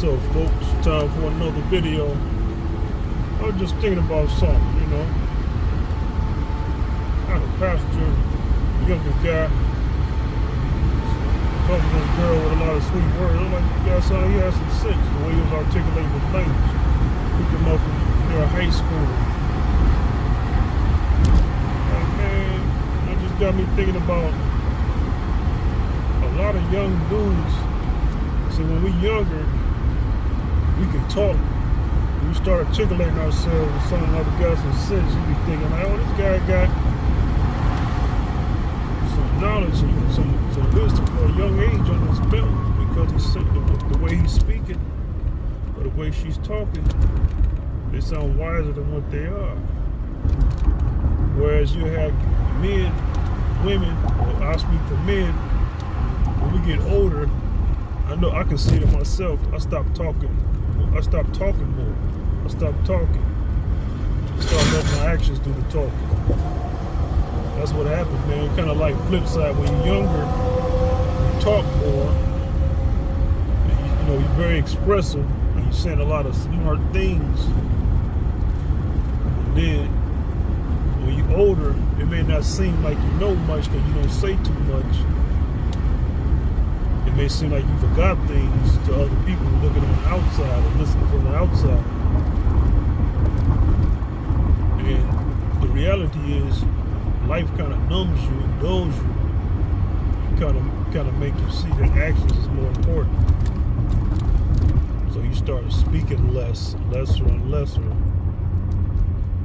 What's up, folks? Time for another video. I was just thinking about something, you know. I had a passenger, a younger guy, talking to this girl with a lot of sweet words. I'm like, you guys saw he had some sense, the way he was articulating his language. Picked him up from near high school. Like, man, that just got me thinking about a lot of young dudes. So when we younger, we can talk. When we start articulating ourselves with something like got some sense, you be thinking like, oh, this guy got some knowledge and some wisdom for a young age on his belt, because the way he's speaking or the way she's talking, they sound wiser than what they are. Whereas you have men, women, or I speak for men, when we get older, I know I can see it myself. I stopped talking more. I stopped talking. I start letting my actions do the talking. That's what happens, man. Kind of like flip side. When you're younger, you talk more. And you're very expressive, and you're saying a lot of smart things. And then when you're older, it may not seem like you know much because you don't say too much. It may seem like you forgot things to other people looking on the outside or listening from the outside. And the reality is, life kind of numbs you, dulls you. It kind of make you see that actions is more important. So you start speaking lesser and lesser,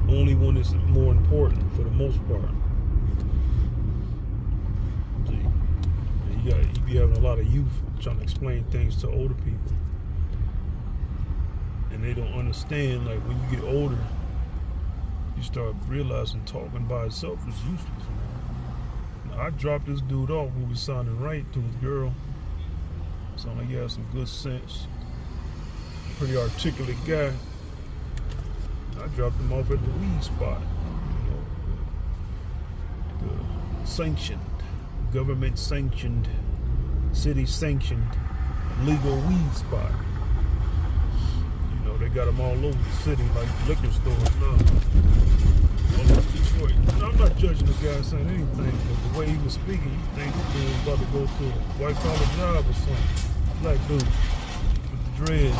only when it's more important for the most part. You be having a lot of youth trying to explain things to older people, and they don't understand. Like, when you get older, you start realizing talking by itself is useless, man. Now, I dropped this dude off who was sounding right to his girl. Sounded like he had some good sense. Pretty articulate guy. I dropped him off at the weed spot. The sanctioned, government-sanctioned, city-sanctioned, legal weed spot. They got them all over the city, like liquor stores now. All over Detroit. I'm not judging the guy saying anything, but the way he was speaking, you think he was about to go to a white-collar job or something. Black dude with the dreads,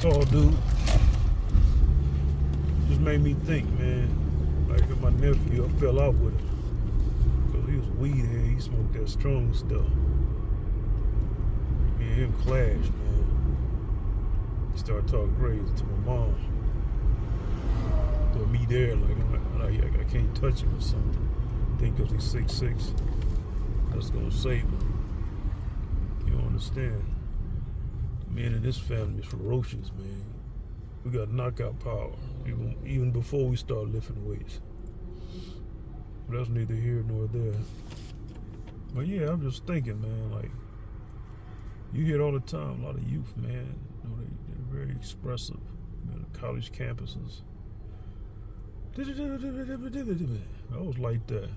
tall dude. Just made me think, man. Like my nephew, I fell out with him. He was a weed head. He smoked that strong stuff. Me and him clashed, man. He started talking crazy to my mom. Put me there, like I can't touch him or something. I think because he's 6'6", that's gonna save him. You don't understand. The man in this family is ferocious, man. We got knockout power, even before we start lifting weights. But that's neither here nor there. But yeah, I'm just thinking, man, like, you hear it all the time, a lot of youth, man, they're very expressive, college campuses. I was like that.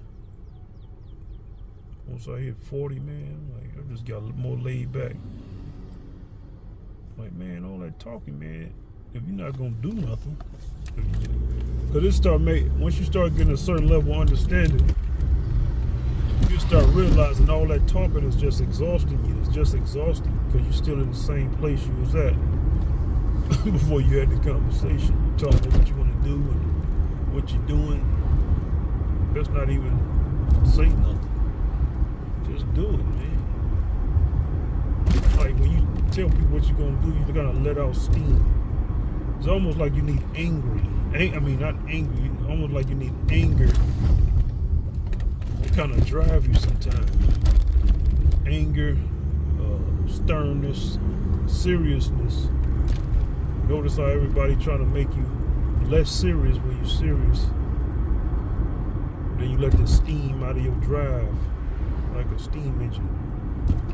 Once I hit 40, man, like, I just got a little more laid back. Like, man, all that talking, man, if you're not gonna do nothing, because once you start getting a certain level of understanding, you start realizing all that talking is just exhausting you. It's just exhausting because you're still in the same place you was at before you had the conversation. You're talking about what you want to do and what you're doing. Best not even say nothing. Just do it, man. Like, when you tell people what you're gonna do, you're gonna let out steam. It's almost like you need not angry, almost like you need anger to kind of drive you sometimes. Anger, sternness, seriousness. Notice how everybody trying to make you less serious when you're serious. Then you let the steam out of your drive, like a steam engine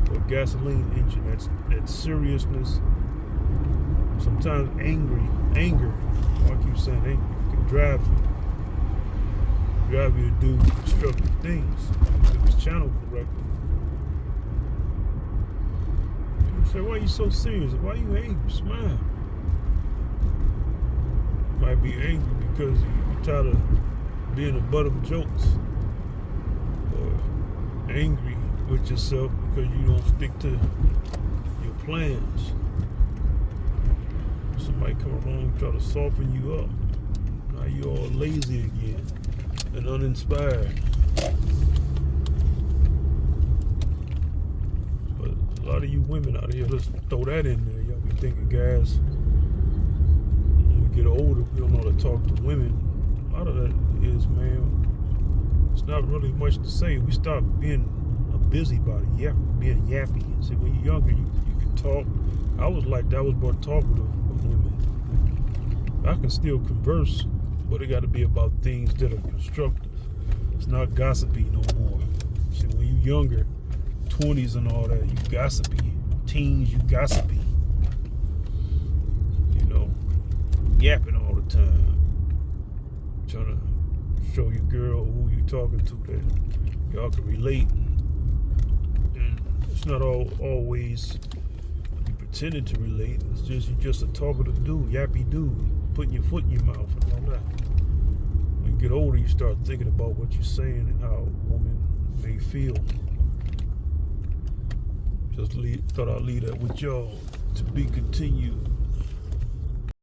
or a gasoline engine. That seriousness. Sometimes anger, I keep saying anger, can drive you to do destructive things if it's channeled correctly. Say, why you so serious? Why you angry? Smile. You might be angry because you're tired of being a butt of jokes, or angry with yourself because you don't stick to your plans. Somebody come along and try to soften you up. Now you're all lazy again and uninspired. But a lot of you women out here, let's throw that in there. Y'all be thinking, guys, when we get older, we don't know how to talk to women. A lot of that is, man, it's not really much to say. We stop being a busybody, being yappy. See, when you're younger, you can talk. I was like that. I was more talkative with women. I can still converse, but it got to be about things that are constructive. It's not gossipy no more. See, when you're younger, 20s and all that, you gossipy. Teens, you gossipy. You know, yapping all the time. Trying to show your girl who you talking to that y'all can relate. And it's not always you pretending to relate. It's just you're just a talkative dude, yappy dude, putting your foot in your mouth and all that. When you get older, you start thinking about what you're saying and how a woman may feel. Just thought I'd leave that with y'all to be continued.